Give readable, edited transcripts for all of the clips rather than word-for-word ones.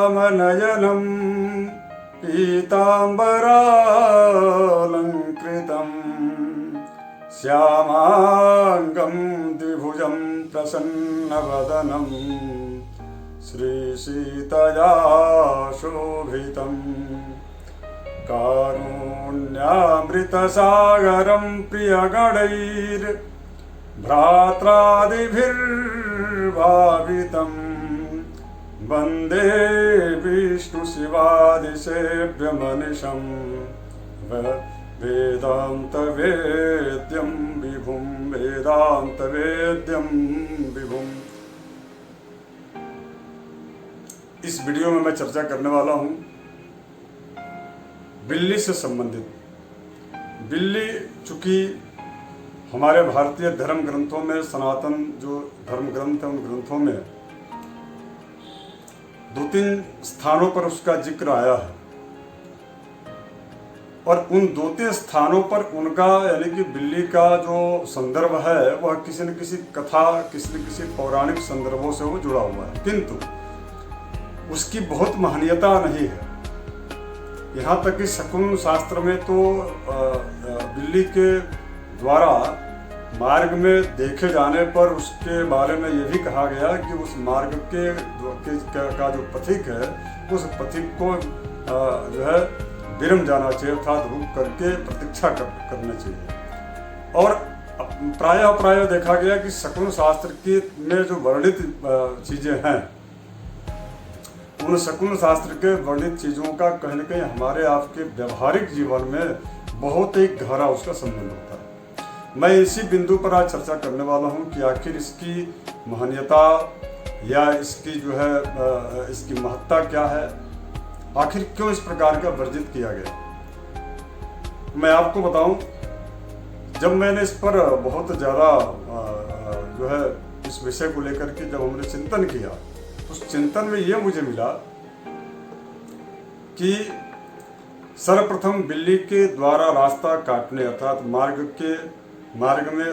श्यामनयनं पीताम्बरालङ्कृतं श्यामाङ्गं द्विभुजं प्रसन्नवदनं श्रीसीतया शोभितं कारुण्यामृतसागरं प्रियगणैर्भ्रात्रादिभिर्भावितं वन्दे विष्णुशिवादिसेव्यमनिशं वेदान्तवेद्यं विभुं वेदान्तवेद्यं विभुं। इस वीडियो में मैं चर्चा करने वाला हूं बिल्ली से संबंधित। बिल्ली चूंकि हमारे भारतीय धर्म ग्रंथों में, सनातन जो धर्म ग्रंथ है उन ग्रंथों में 2-3 स्थानों पर उसका जिक्र आया है और उन 2-3 स्थानों पर उनका यानी कि बिल्ली का जो संदर्भ है वह किसी न किसी कथा, किसी न किसी पौराणिक संदर्भों से वो जुड़ा हुआ है, किंतु उसकी बहुत महनीयता नहीं है। यहाँ तक कि शकुन शास्त्र में तो बिल्ली के द्वारा मार्ग में देखे जाने पर उसके बारे में ये भी कहा गया कि उस मार्ग का जो पथिक है उस पथिक को जो है विरम जाना चाहिए, अर्थात रुक करके प्रतीक्षा करना चाहिए। और प्रायः देखा गया कि शकुन शास्त्र की में जो वर्णित चीजें हैं उन शकुन शास्त्र के वर्णित चीजों का कहीं न कहीं हमारे आपके व्यवहारिक जीवन में बहुत ही गहरा उसका संबंध होता है। मैं इसी बिंदु पर आज चर्चा करने वाला हूं कि आखिर इसकी महनीयता या इसकी जो है इसकी महत्ता क्या है, आखिर क्यों इस प्रकार का वर्जित किया गया। मैं आपको बताऊं, जब मैंने इस पर बहुत ज़्यादा जो है इस विषय को लेकर के जब हमने चिंतन किया, उस चिंतन में ये मुझे मिला कि सर्वप्रथम बिल्ली के द्वारा रास्ता काटने अर्थात मार्ग में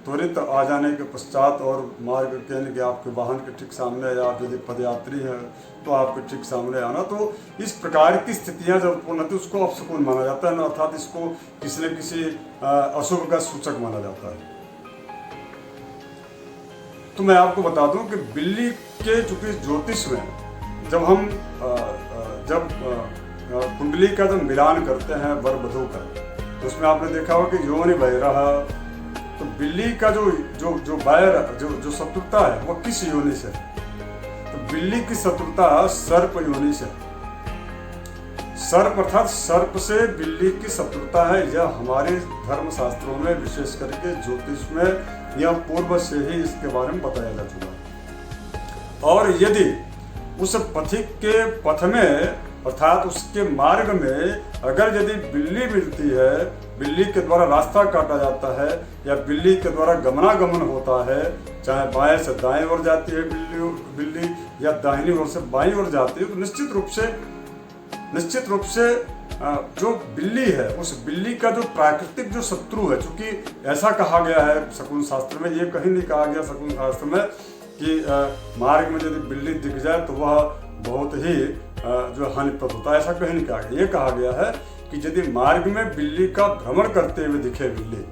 त्वरित आ जाने के पश्चात और मार्ग के यानी कि आपके वाहन के ठीक सामने या आप यदि पदयात्री हैं तो आपके ठीक सामने आना, तो इस प्रकार की स्थितियां जब उत्पन्न होती है उसको अपशकुन माना जाता है ना, अर्थात इसको किसी न किसी अशुभ का सूचक माना जाता है। तो मैं आपको बता दूं कि बिल्ली के चूंकि ज्योतिष में जब हम कुंडली का जब मिलान करते हैं वर वधू का, तो उसमें आपने देखा होगा कि योनि वैरः, तो बिल्ली का जो वैर जो शत्रुता है वो किस योनि से, तो बिल्ली की शत्रुता सर्प योनि से। सर्प अर्थात सर्प से बिल्ली की शत्रुता है, यह हमारे धर्म शास्त्रों में विशेष करके ज्योतिष में यह पूर्व से ही इसके बारे में बताया जा चुका है। और यदि उस पथिक के पथ में अर्थात उसके मार्ग में अगर यदि बिल्ली मिलती है, बिल्ली के द्वारा रास्ता काटा जाता है या बिल्ली के द्वारा गमनागमन होता है, चाहे बाएं से दाएं ओर जाती है बिल्ली या दाहिनी ओर से बाईं ओर जाती है, तो निश्चित रूप से जो बिल्ली है उस बिल्ली का जो प्राकृतिक जो शत्रु है, चूंकि ऐसा कहा गया है शकुन शास्त्र में, ये कहीं नहीं कहा गया शकुन शास्त्र में कि मार्ग में यदि बिल्ली दिख जाए तो वह बहुत ही जो हानिप्रद होता है, ऐसा कहीं नहीं कहा गया। ये कहा गया है कि यदि मार्ग में बिल्ली का भ्रमण करते हुए दिखे बिल्ली,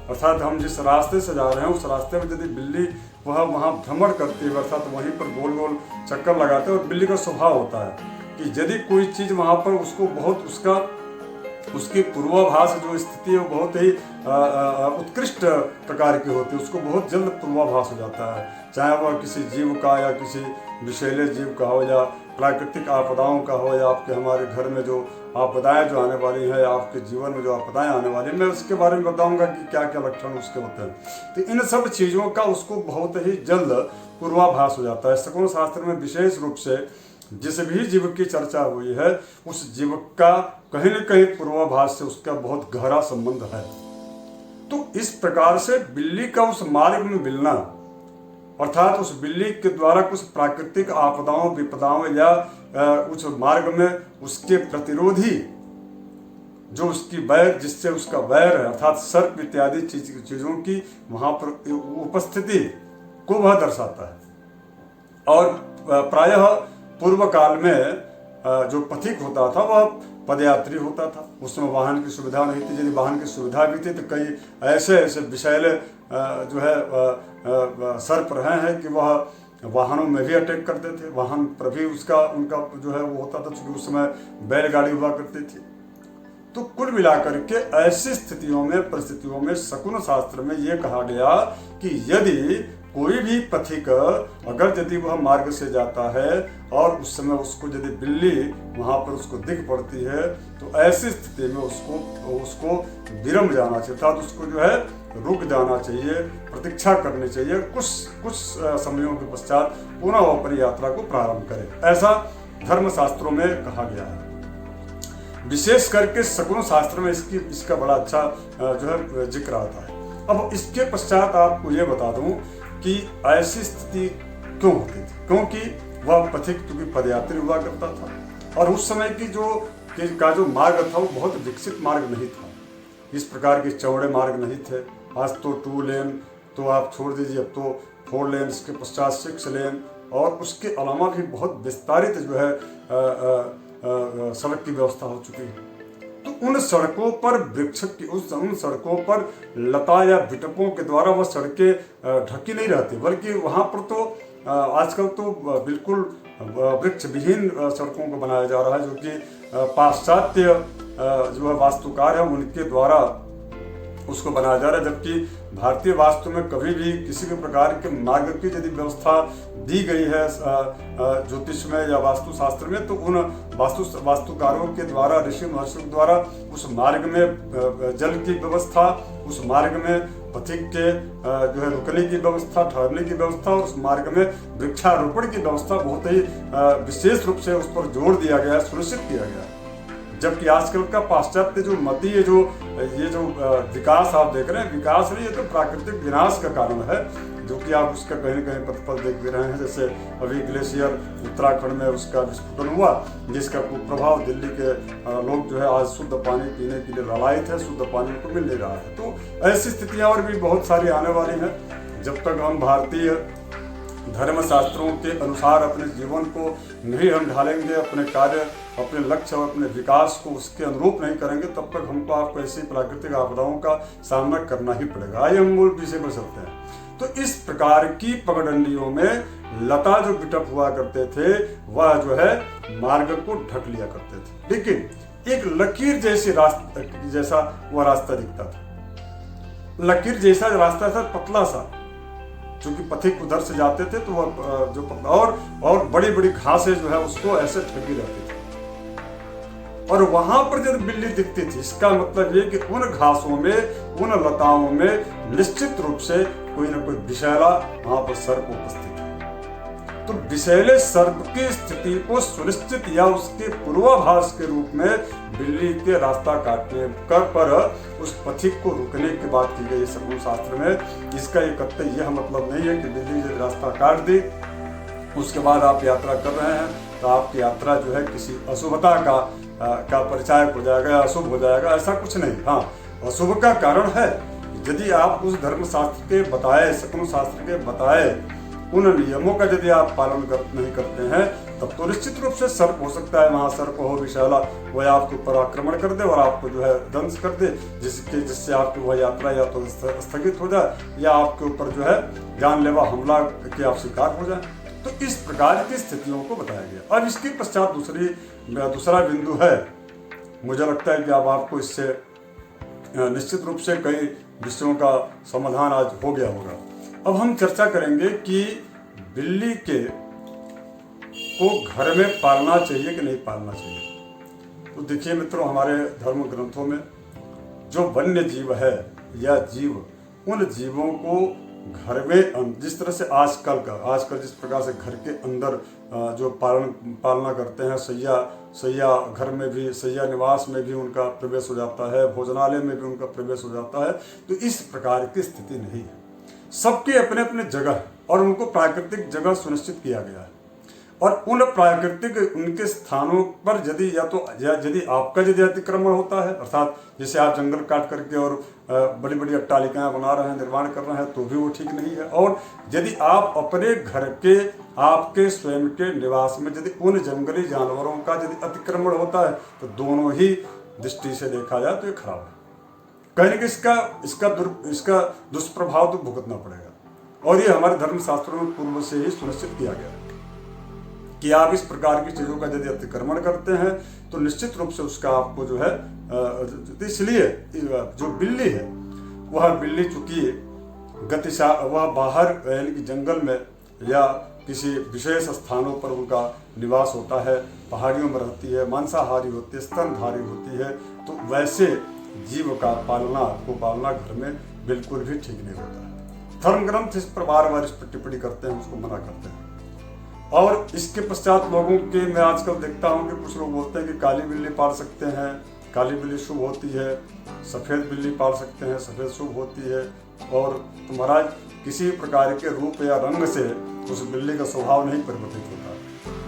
अर्थात हम जिस रास्ते से जा रहे हैं उस रास्ते में यदि बिल्ली वह वहाँ भ्रमण करते हुए अर्थात वहीं पर गोल गोल चक्कर लगाते हैं, और बिल्ली का स्वभाव होता है कि यदि कोई चीज़ वहाँ पर उसको बहुत उसकी पूर्वाभास जो स्थिति है वो बहुत ही उत्कृष्ट प्रकार की होती है, उसको बहुत जल्द पूर्वाभास हो जाता है, चाहे वह किसी जीव का या किसी विषैले जीव का हो या प्राकृतिक आपदाओं का हो या आपके हमारे घर में जो आपदाएं जो आने वाली है, आपके जीवन में जो आपदाएं आने वाली है, मैं उसके बारे में बताऊंगा कि क्या क्या लक्षण उसके होते हैं। तो इन सब चीज़ों का उसको बहुत ही जल्द पूर्वाभास हो जाता है। शकुन शास्त्र में विशेष रूप से जिस भी जीव की चर्चा हुई है उस जीव का कहीं न कहीं पूर्वाभास से उसका बहुत गहरा संबंध है। तो इस प्रकार से बिल्ली का उस मार्ग में मिलना अर्थात उस बिल्ली के द्वारा कुछ प्राकृतिक आपदाओं विपदाओं या उस मार्ग में उसके प्रतिरोधी जो उसकी वैर जिससे उसका वैर है अर्थात सर्प इत्यादि चीजों की वहां पर उपस्थिति को वह दर्शाता है। और प्रायः पूर्व काल में जो पथिक होता था वह पदयात्री होता था। उसमें वाहन की सुविधा नहीं थी। यदि वाहन की सुविधा भी थी तो कई ऐसे ऐसे विषैले जो है सर्प रहे हैं कि वह वाहनों में भी अटैक करते थे। वाहन पर भी उनका जो है वो होता था, क्योंकि उस समय बैलगाड़ी हुआ करती थी। तो कुल मिलाकर के ऐसी स्थितियों में, परिस्थितियों में शकुन शास्त्र में ये कहा गया कि यदि कोई भी पथिक अगर यदि वह मार्ग से जाता है और उस समय उसको यदि बिल्ली वहां पर उसको दिख पड़ती है तो ऐसी स्थिति में उसको विरम जाना चाहिए, अर्थात उसको जो है रुक जाना चाहिए, प्रतीक्षा करनी चाहिए। कुछ समयों के पश्चात पुनः वह अपनी यात्रा को प्रारंभ करे, ऐसा धर्मशास्त्रों में कहा गया है। विशेष करके शकुन शास्त्र में इसका बड़ा अच्छा जो है जिक्र आता है। अब इसके पश्चात आपको ये बता दूं कि ऐसी स्थिति क्यों होती थी, क्योंकि वह पथिक क्योंकि पदयात्री हुआ करता था और उस समय की जो मार्ग था वो बहुत विकसित मार्ग नहीं था। इस प्रकार के चौड़े मार्ग नहीं थे। आज तो 2 लेन तो आप छोड़ दीजिए, अब तो 4 लेन, इसके पश्चात 6 लेन और उसके अलावा भी बहुत विस्तारित जो है सड़क की व्यवस्था हो चुकी है। तो उन सड़कों पर उन सड़कों पर लता या विटपों के द्वारा वह सड़कें ढकी नहीं रहती, बल्कि वहां पर तो आजकल तो बिल्कुल वृक्ष विहीन सड़कों को बनाया जा रहा है, जो कि पाश्चात्य जो है वास्तुकार है उनके द्वारा उसको बनाया जा रहा है। जबकि भारतीय वास्तु में कभी भी किसी भी प्रकार के मार्ग की यदि व्यवस्था दी गई है ज्योतिष में या वास्तु शास्त्र में, तो उन वास्तुकारों के द्वारा, ऋषि महर्षियों के द्वारा उस मार्ग में जल की व्यवस्था, उस मार्ग में पथिक के जो है रुकने की व्यवस्था, ठहरने की व्यवस्था और उस मार्ग में वृक्षारोपण की व्यवस्था बहुत ही विशेष रूप से उस पर जोर दिया गया है, सुनिश्चित किया गया है। जबकि आजकल का पाश्चात्य जो मती ये जो विकास आप देख रहे हैं, विकास नहीं, ये तो प्राकृतिक विनाश का कारण है, जो कि आप उसका कहीं न कहीं प्रतिफल देख भी रहे हैं। जैसे अभी ग्लेशियर उत्तराखंड में उसका विस्फोटन हुआ, जिसका कुप्रभाव दिल्ली के लोग जो है आज शुद्ध पानी पीने के लिए ललायित है, शुद्ध पानी उनको मिल नहीं रहा है। तो ऐसी स्थितियां और भी बहुत सारी आने वाली हैं। जब तक हम भारतीय धर्मशास्त्रों के अनुसार अपने जीवन को नहीं हम ढालेंगे, अपने कार्य, अपने लक्ष्य और अपने विकास को उसके अनुरूप नहीं करेंगे, तब तक हमको आपको ऐसी प्राकृतिक आपदाओं का सामना करना ही पड़ेगा। आइए हम मूल विषय पर चलते हैं। तो इस प्रकार की पगडंडियों में लता जो विटप हुआ करते थे वह जो है मार्ग को ढक लिया करते थे, लेकिन एक लकीर जैसा वह रास्ता दिखता था। लकीर जैसा रास्ता था, पतला सा, क्योंकि पथिक उधर से जाते थे तो वह जो और बड़ी बड़ी घासें जो है उसको ऐसे ढकी रहती थी और वहां पर जब बिल्ली दिखती थी, इसका मतलब ये कि उन घासों में, उन लताओं में निश्चित रूप से कोई ना कोई विषैला वहां पर सर्प उपस्थित है। तो विषैले सर्प की स्थिति को सुनिश्चित या उसके पूर्वाभास के रूप में बिल्ली के रास्ता काटने पर उस पथिक को रुकने की बात की गई शकुन शास्त्र में। इसका ये कतई यह मतलब नहीं है कि बिल्ली जब रास्ता काट दी उसके बाद आप यात्रा कर रहे हैं तो आपकी यात्रा जो है किसी अशुभता का परिचायक हो जाएगा, अशुभ हो जाएगा, ऐसा कुछ नहीं। हाँ, अशुभ का कारण है यदि आप उस धर्मशास्त्र के बताए, शकुन शास्त्र के बताए उन नियमों का यदि आप पालन नहीं करते हैं, तब तो निश्चित रूप से सर्प हो सकता है, वहां सर्प हो विशाला, वह आपके ऊपर आक्रमण कर दे और आपको जो है दंश कर दे, जिससे आपकी वह यात्रा या तो स्थगित हो जाए या आपके ऊपर जो है जानलेवा हमला के आप शिकार हो जाए। तो इस प्रकार की स्थितियों को बताया गया। अब इसके पश्चात दूसरा बिंदु है, मुझे लगता है कि अब आपको इससे निश्चित रूप से कई विषयों का समाधान आज हो गया होगा। अब हम चर्चा करेंगे कि बिल्ली को घर में पालना चाहिए कि नहीं पालना चाहिए। तो देखिए मित्रों, हमारे धर्म ग्रंथों में जो वन्य जीव है या जीव, उन जीवों को घर में जिस तरह से आजकल जिस प्रकार से घर के अंदर जो पालना करते हैं, सैया घर में भी, सैया निवास में भी उनका प्रवेश हो जाता है, भोजनालय में भी उनका प्रवेश हो जाता है, तो इस प्रकार की स्थिति नहीं है। सबके अपने अपने जगह और उनको प्राकृतिक जगह सुनिश्चित किया गया है। और उन प्राकृतिक उनके स्थानों पर यदि आपका यदि अतिक्रमण होता है, अर्थात जैसे आप जंगल काट करके और बड़ी बड़ी अट्टालिकाएं बना रहे हैं, निर्माण कर रहे हैं, तो भी वो ठीक नहीं है। और यदि आप अपने घर के आपके स्वयं के निवास में यदि उन जंगली जानवरों का यदि अतिक्रमण होता है, तो दोनों ही दृष्टि से देखा जाए तो ये खराब है। कहीं ना कहीं इसका दुष्प्रभाव तो भुगतना पड़ेगा। और ये हमारे धर्म शास्त्रों में पूर्व से ही सुनिश्चित किया गया है कि आप इस प्रकार की चीजों का यदि अतिक्रमण करते हैं तो निश्चित रूप से उसका आपको जो है, इसलिए जो बिल्ली है वह बिल्ली चूंकि वह बाहर यानी कि जंगल में या किसी विशेष स्थानों पर उनका निवास होता है, पहाड़ियों में रहती है, मांसाहारी होती है, स्तनधारी होती है, तो वैसे जीव का पालना घर में बिल्कुल भी ठीक नहीं होता है। धर्म ग्रंथ इस पर बार इस पर टिप्पणी करते हैं, उसको मना करते हैं। और इसके पश्चात लोगों के मैं आजकल देखता हूँ कि कुछ लोग बोलते हैं कि काली बिल्ली पाल सकते हैं, काली बिल्ली शुभ होती है, सफ़ेद बिल्ली पाल सकते हैं, सफ़ेद शुभ होती है। और तो महाराज किसी प्रकार के रूप या रंग से उस बिल्ली का स्वभाव नहीं परिवर्तित होता।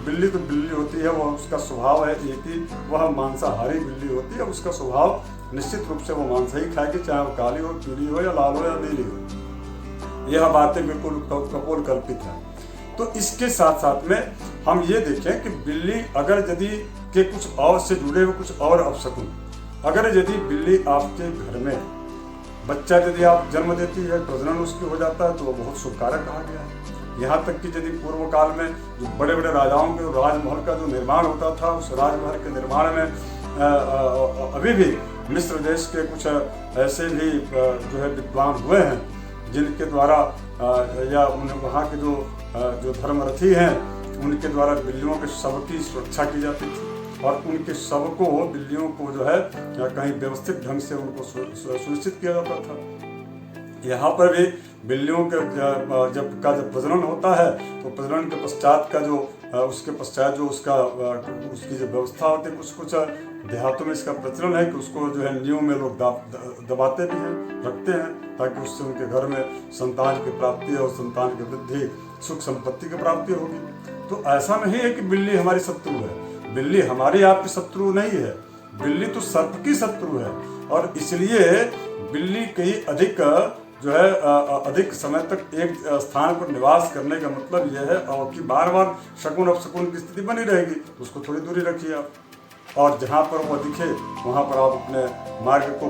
बिल्ली तो बिल्ली होती है, वह उसका स्वभाव है एक ही, वह मांसाहारी बिल्ली होती है। उसका स्वभाव निश्चित रूप से वो मांस ही खाएगी, चाहे वो काली हो, पीली हो या लाल हो या नीली हो। यह बातें बिल्कुल कपोल कल्पित है। तो इसके साथ साथ में हम ये देखें कि बिल्ली अगर यदि के कुछ और से जुड़े हुए कुछ और अपशकुन, अगर यदि बिल्ली आपके घर में बच्चा यदि आप जन्म देती है, प्रजनन उसकी हो जाता है, तो वो बहुत शुभ कारक कहा गया है। यहाँ तक कि यदि पूर्व काल में जो बड़े बड़े राजाओं के राजमहल का जो निर्माण होता था, उस राजमहल के निर्माण में अभी भी मिस्र देश के कुछ ऐसे भी जो है विद्वान हुए हैं जिनके द्वारा या वहाँ के जो धर्मरथी हैं उनके द्वारा बिल्लियों के शव की सुरक्षा की जाती थी और उनके शव को, बिल्लियों को जो है कहीं व्यवस्थित ढंग से उनको सुनिश्चित किया जाता था। यहाँ पर भी बिल्लियों के जब प्रजनन होता है तो प्रजनन के पश्चात का उसके पश्चात जो उसकी जो व्यवस्था होती है, कुछ देहातों में इसका प्रचलन है कि उसको जो है नींव में लोग दबाते भी हैं, रखते हैं, ताकि उससे उनके घर में संतान की प्राप्ति और संतान की वृद्धि, सुख संपत्ति की प्राप्ति होगी। तो ऐसा नहीं है कि बिल्ली हमारी शत्रु है, बिल्ली हमारी आपकी शत्रु नहीं है, बिल्ली तो सर्प की शत्रु है। और इसलिए बिल्ली कई अधिक समय तक एक स्थान पर निवास करने का मतलब यह है और कि बार बार शकुन अपशकुन की स्थिति बनी रहेगी, तो उसको थोड़ी दूरी रखिए आप। और जहाँ पर वो दिखे वहाँ पर आप अपने मार्ग को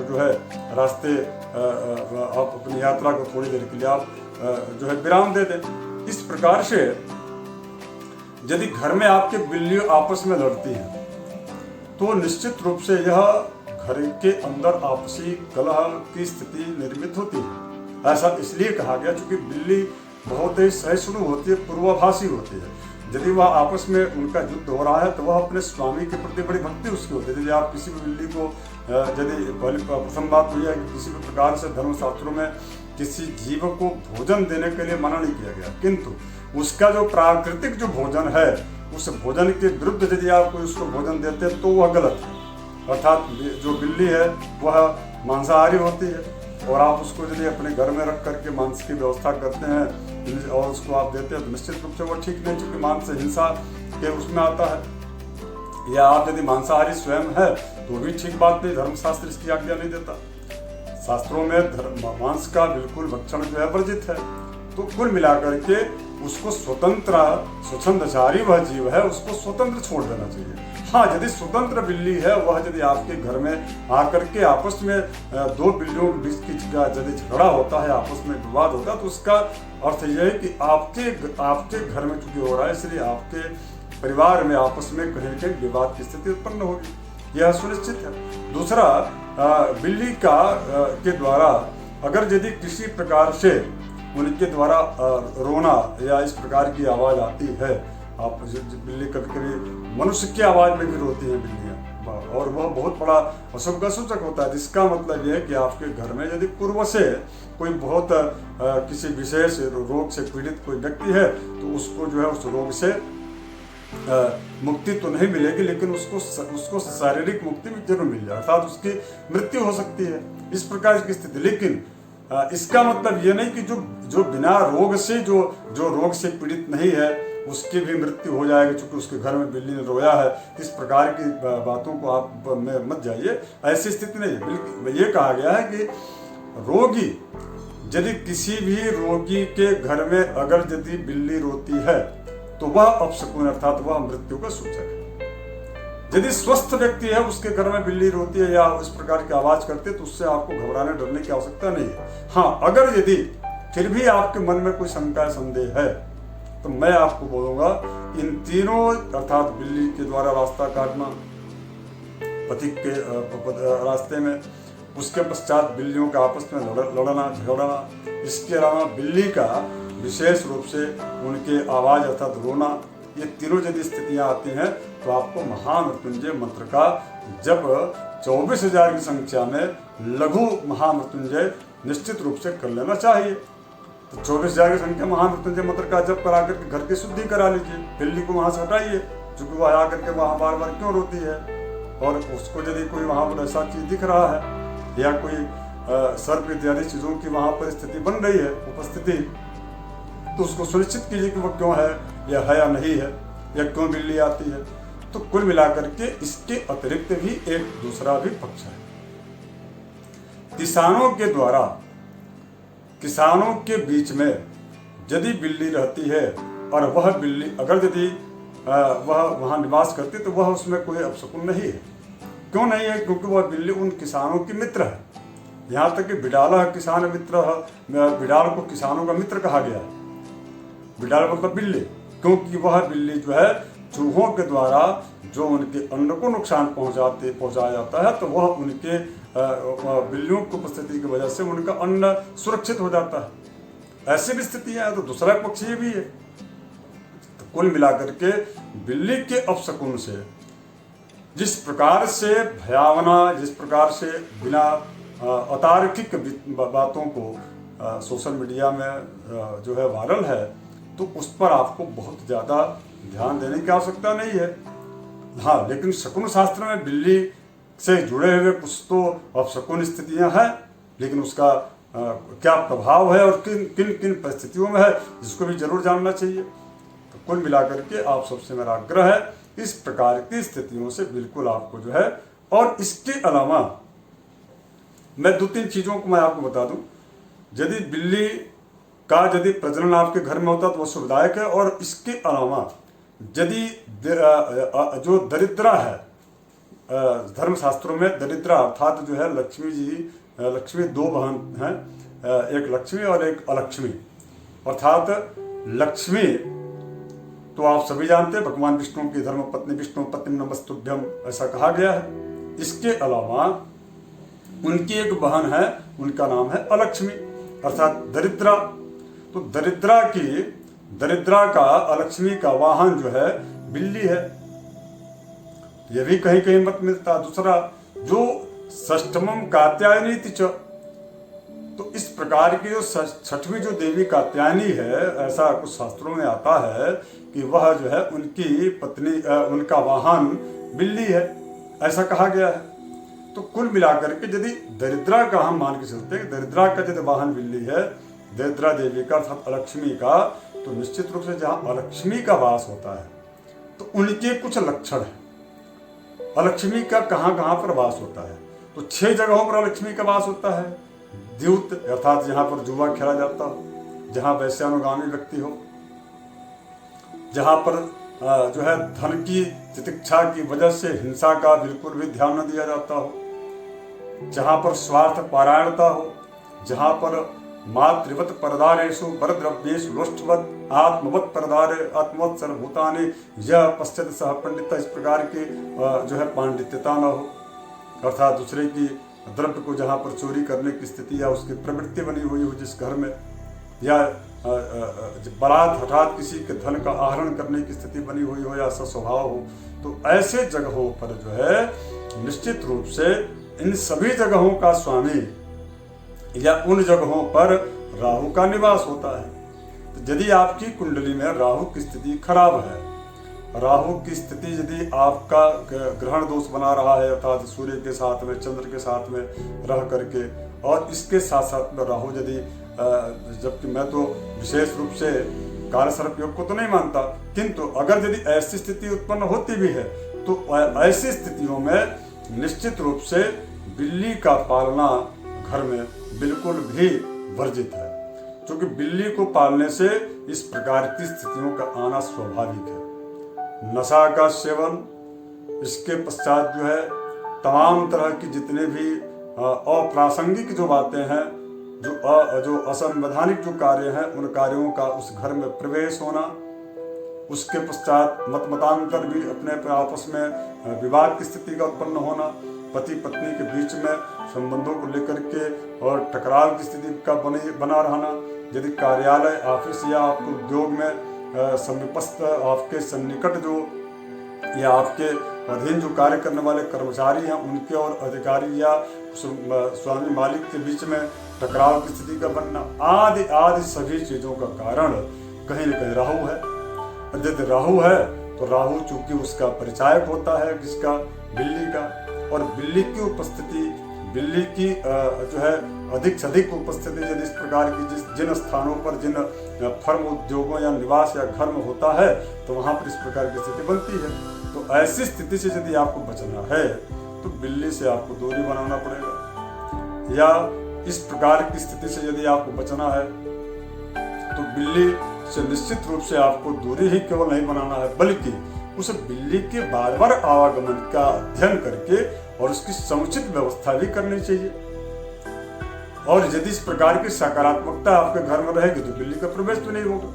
जो है रास्ते आप अपनी यात्रा को थोड़ी देर के लिए आप जो है विराम दे दें। इस प्रकार से यदि घर में आपके बिल्लियाँ आपस में लड़ती हैं तो निश्चित रूप से यह घर के अंदर आपसी कलह की स्थिति निर्मित होती है। ऐसा इसलिए कहा गया क्योंकि बिल्ली बहुत ही सहिष्णु होती है, पूर्वाभासी होती है। यदि वह आपस में उनका युद्ध हो रहा है तो वह अपने स्वामी के प्रति बड़ी भक्ति उसकी होती है। यदि आप किसी भी बिल्ली को यदि प्रथम बात तो यह है कि किसी भी प्रकार से धर्मशास्त्रों में किसी जीव को भोजन देने के लिए मना नहीं किया गया, किंतु उसका जो प्राकृतिक जो भोजन है उस भोजन के विरुद्ध यदि आप कोई उसको भोजन देते हैं तो वह गलत है। अर्थात जो बिल्ली है वह मांसाहारी होती है और आप उसको यदि अपने घर में रख करके मांस की व्यवस्था करते हैं और उसको आप देते हैं तो निश्चित रूप से वो ठीक नहीं, क्योंकि मांस हिंसा के उसमें आता है। या आप यदि मांसाहारी स्वयं है तो भी ठीक बात नहीं, धर्मशास्त्र इसकी आज्ञा नहीं देता। शास्त्रों में मांस का बिल्कुल भक्षण जो है वर्जित है। तो कुल मिलाकर के उसको स्वतंत्रचारी वह जीव है, उसको स्वतंत्र छोड़ देना चाहिए। हाँ, यदि स्वतंत्र बिल्ली है वह यदि आपके घर में आकर के आपस में दो बिल्लियों के बीच की यदि झगड़ा होता है, आपस में विवाद होता है, तो उसका अर्थ यह है कि आपके घर में चूंकि हो रहा है, इसलिए आपके परिवार में आपस में कहीं कहीं विवाद की स्थिति उत्पन्न होगी, यह सुनिश्चित है। दूसरा, बिल्ली के द्वारा अगर यदि किसी प्रकार से उनके द्वारा रोना या इस प्रकार की आवाज़ आती है, आप बिल्ली कभी कभी मनुष्य की आवाज़ में भी रोती है बिल्लियाँ, और वह बहुत बड़ा अशुभ का सूचक होता है, जिसका मतलब यह है कि आपके घर में यदि पूर्व से कोई बहुत किसी विशेष रोग से पीड़ित कोई व्यक्ति है तो उसको जो है उस रोग से मुक्ति तो नहीं मिलेगी, लेकिन उसको शारीरिक मुक्ति भी जरूर मिल जाए, अर्थात उसकी मृत्यु हो सकती है, इस प्रकार की स्थिति। लेकिन इसका मतलब ये नहीं कि जो बिना रोग से जो रोग से पीड़ित नहीं है उसकी भी मृत्यु हो जाएगी क्योंकि उसके घर में बिल्ली ने रोया है। इस प्रकार की बातों को आप में मत जाइए, ऐसी स्थिति नहीं है। बिल्कुल ये कहा गया है कि रोगी, यदि किसी भी रोगी के घर में अगर यदि बिल्ली रोती है तो वह अपशकुन अर्थात वह मृत्यु का सूचक है। यदि स्वस्थ व्यक्ति है, उसके घर में बिल्ली रोती है या इस प्रकार की आवाज करती है तो उससे आपको घबराने डरने की आवश्यकता नहीं है। हाँ, अगर यदि फिर भी आपके मन में कोई शंका संदेह है तो मैं आपको बोलूंगा इन तीनों अर्थात बिल्ली के द्वारा रास्ता काटना पथिक के रास्ते में, उसके पश्चात बिल्लियों का आपस में लड़ना झगड़ना, इसके अलावा बिल्ली का विशेष रूप से उनके आवाज अर्थात रोना, ये तीनों यदि स्थितियां आती हैं तो आपको महामृत्युंजय मंत्र का जब 24,000 की संख्या में लघु महामृत्युंजय निश्चित रूप से कर लेना चाहिए। तो 24,000 की संख्या महामृत्युंजय मंत्र का जप करा करके घर की शुद्धि करा लीजिए, बिल्ली को वहां से हटाइए क्योंकि वह आकर के वहां बार बार क्यों रोती है, और उसको यदि कोई वहां पर ऐसा चीज दिख रहा है या कोई सर्प इत्यादि चीजों की वहां पर स्थिति बन रही है उपस्थिति, तो उसको सुनिश्चित कीजिए कि वह क्यों है या नहीं है या क्यों बिल्ली आती है। तो कुल मिलाकर के इसके अतिरिक्त भी एक दूसरा भी पक्ष है। किसानों के द्वारा किसानों के बीच में यदि बिल्ली रहती है और वह बिल्ली अगर यदि वह वहां निवास करती तो वह उसमें कोई अपशकुन नहीं है। क्यों नहीं है? क्योंकि वह बिल्ली उन किसानों की मित्र है। यहाँ तक कि बिडाला किसान मित्र, बिडाल को किसानों का मित्र कहा गया है। बिडाल मतलब बिल्ली, क्योंकि वह बिल्ली जो है चूहों के द्वारा जो उनके अन्न को नुकसान पहुंचाया जाता है तो वह उनके बिल्लियों की उपस्थिति की वजह से उनका अन्न सुरक्षित हो जाता है। ऐसी भी स्थितियां है। तो दूसरा पक्ष ये भी है। तो कुल मिलाकर के बिल्ली के अपशकुन से जिस प्रकार से भयावना, जिस प्रकार से बिना अतार्किक बातों को सोशल मीडिया में जो है वायरल है, तो उस पर आपको बहुत ज़्यादा ध्यान देने की आवश्यकता नहीं है। हाँ, लेकिन शकुन शास्त्र में बिल्ली से जुड़े हुए कुछ तो अपशकुन स्थितियां हैं, लेकिन उसका क्या प्रभाव है और किन किन किन परिस्थितियों में है, जिसको भी जरूर जानना चाहिए। तो कुल मिलाकर के आप सबसे मेरा आग्रह है इस प्रकार की स्थितियों से बिल्कुल आपको जो है, और इसके अलावा मैं 2-3 चीज़ों को मैं आपको बता दूं। यदि बिल्ली का यदि प्रजनन आपके घर में होता तो वह सुविधायक है। और इसके अलावा यदि जो दरिद्रा है, धर्मशास्त्रों में दरिद्रा अर्थात जो है लक्ष्मी जी, लक्ष्मी 2 बहन हैं, एक लक्ष्मी और एक अलक्ष्मी। अर्थात लक्ष्मी तो आप सभी जानते हैं भगवान विष्णु की धर्म पत्नी, विष्णु पत्नी नमस्तुभ्यम ऐसा कहा गया है। इसके अलावा उनकी एक बहन है, उनका नाम है अलक्ष्मी अर्थात दरिद्रा। तो दरिद्रा का अलक्ष्मी का वाहन जो है बिल्ली है। यह भी कहीं कहीं मत मिलता। दूसरा जो षष्ठमम कात्यायनी च, तो इस प्रकार की जो 6वीं जो देवी कात्यायनी है, ऐसा कुछ शास्त्रों में आता है कि वह जो है उनकी पत्नी, उनका वाहन बिल्ली है, ऐसा कहा गया है। तो कुल मिलाकर के यदि दरिद्रा का हम मान के चलते हैं, दरिद्रा का यदि वाहन बिल्ली है, दरिद्रा देवी का अर्थात अलक्ष्मी का, तो निश्चित रूप से जहाँ अलक्ष्मी का वास होता है तो उनके कुछ लक्षण है। अलक्ष्मी का कहाँ कहाँ पर वास होता है? तो 6 जगहों पर अलक्ष्मी का वास होता है। द्यूत अर्थात जहाँ पर जुआ खेला जाता हो, जहाँ वैश्यानुगामी व्यक्ति हो, जहाँ पर जो है धन की तितिक्षा की वजह से हिंसा का बिल्कुल भी ध्यान न दिया जाता हो, जहाँ पर स्वार्थ पारायणता हो, जहाँ पर मातृवत परदारेषु परद्रव्येषु लोष्टवत आत्मवत परदारे आत्मवत सर्वभूतानि यह पश्चात सह पंडित, इस प्रकार की जो है पांडित्यता न हो। अर्थात दूसरे की द्रव्य को जहाँ पर चोरी करने की स्थिति या उसकी प्रवृत्ति बनी हुई हो जिस घर में, या बरात हठात किसी के धन का आहरण करने की स्थिति बनी हुई हो या ऐसा स्वभाव हो, तो ऐसे जगहों पर जो है निश्चित रूप से इन सभी जगहों का स्वामी या उन जगहों पर राहु का निवास होता है। तो यदि आपकी कुंडली में राहु की स्थिति खराब है, राहु की स्थिति यदि आपका ग्रहण दोष बना रहा है अर्थात सूर्य के साथ में, चंद्र के साथ में रह करके, और इसके साथ साथ में राहु यदि, जबकि मैं तो विशेष रूप से काल सर्प योग को तो नहीं मानता, किंतु अगर यदि ऐसी स्थिति उत्पन्न होती भी है तो ऐसी स्थितियों में निश्चित रूप से बिल्ली का पालना घर में बिल्कुल भी वर्जित है, क्योंकि बिल्ली को पालने से इस प्रकार की स्थितियों का आना स्वाभाविक है। नशा का सेवन, इसके पश्चात जो है तमाम तरह की जितने भी अप्रासंगिक जो बातें हैं, जो असंवैधानिक जो कार्य हैं, उन कार्यों का उस घर में प्रवेश होना, उसके पश्चात मतमतांतर भी अपने आपस में विवाद की स्थिति का उत्पन्न होना, पति पत्नी के बीच में संबंधों को लेकर के और टकराव की स्थिति का बना रहना, यदि कार्यालय, ऑफिस या आपको उद्योग में समीपस्थ आपके सन्निकट जो या आपके अधीन जो कार्य करने वाले कर्मचारी हैं उनके और अधिकारी या स्वामी मालिक के बीच में टकराव की स्थिति का बनना, आदि आदि सभी चीजों का कारण कहीं न कहीं राहु है। यदि राहु है तो राहु चूंकि उसका परिचायक होता है किसका, बिल्ली का, और बिल्ली की उपस्थिति, बिल्ली की जो है अधिक से अधिक उपस्थिति यदि इस प्रकार की जिन स्थानों पर, जिन फर्म उद्योगों या निवास या घर में होता है तो वहां पर इस प्रकार की स्थिति बनती है। तो ऐसी स्थिति से यदि आपको बचना है तो बिल्ली से आपको दूरी बनाना पड़ेगा, या इस प्रकार की स्थिति से यदि आपको बचना है तो बिल्ली से निश्चित रूप से आपको दूरी ही केवल नहीं बनाना है, बल्कि उस बिल्ली के बार बार आवागमन का अध्ययन करके और उसकी समुचित व्यवस्था भी करनी चाहिए। और यदि इस प्रकार की सकारात्मकता आपके घर में रहेगी तो बिल्ली का प्रवेश तो नहीं होगा।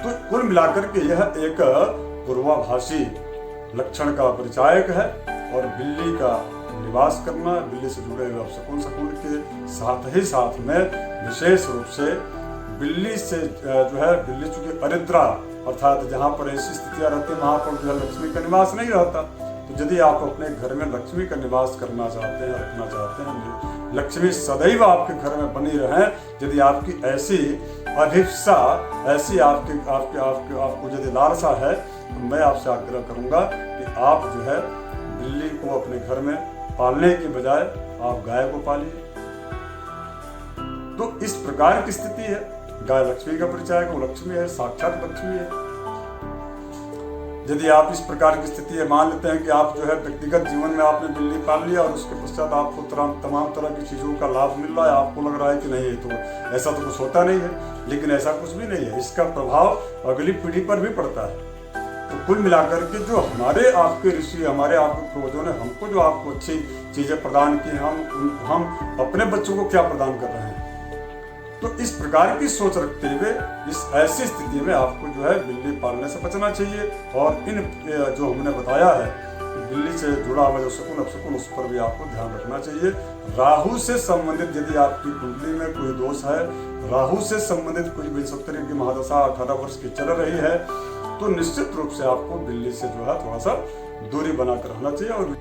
तो कुल मिलाकर के यह एक पूर्वाभासी लक्षण का परिचायक है, और बिल्ली का निवास करना, बिल्ली से जुड़े हुए शकुन के साथ ही साथ में विशेष रूप से बिल्ली से जो है, बिल्ली चूंकि अरिद्रा अर्थात जहाँ पर ऐसी स्थितियाँ रहती है वहाँ पर जो है लक्ष्मी का निवास नहीं रहता। तो यदि आप अपने घर में लक्ष्मी का निवास करना चाहते हैं, रखना चाहते हैं, लक्ष्मी सदैव आपके घर में बनी रहे, यदि आपकी ऐसी अभिप्सा, ऐसी आपको यदि लालसा है तो मैं आपसे आग्रह करूंगा कि आप जो है बिल्ली को अपने घर में पालने के बजाय आप गाय को पालिए। तो इस प्रकार की स्थिति है। गाय लक्ष्मी का परिचायक, वो लक्ष्मी है, साक्षात लक्ष्मी है। यदि आप इस प्रकार की स्थिति है, मान लेते हैं कि आप जो है व्यक्तिगत जीवन में आपने बिल्ली पाल लिया और उसके पश्चात आपको तमाम तरह की चीज़ों का लाभ मिल रहा है, आपको लग रहा है कि नहीं, तो ऐसा तो कुछ होता नहीं है, लेकिन ऐसा कुछ भी नहीं है। इसका प्रभाव अगली पीढ़ी पर भी पड़ता है। तो कुल मिलाकर के जो हमारे आपके ऋषि, हमारे आपके पूर्वजों ने हमको जो आपको अच्छी चीज़ें प्रदान की, हम अपने बच्चों को क्या प्रदान कर रहे हैं। तो इस प्रकार की सोच रखते हुए इस ऐसी स्थिति में आपको जो है बिल्ली पालने से बचना चाहिए। और इन जो हमने बताया है बिल्ली से जुड़ा हुआ जो शकुन अपशकुन, उस पर भी आपको ध्यान रखना चाहिए। राहु से संबंधित यदि आपकी कुंडली में कोई दोष है, राहु से संबंधित कोई विंशोत्तरी की महादशा 18 वर्ष की चल रही है, तो निश्चित रूप से आपको बिल्ली से जो है थोड़ा सा दूरी बनाकर रहना चाहिए। और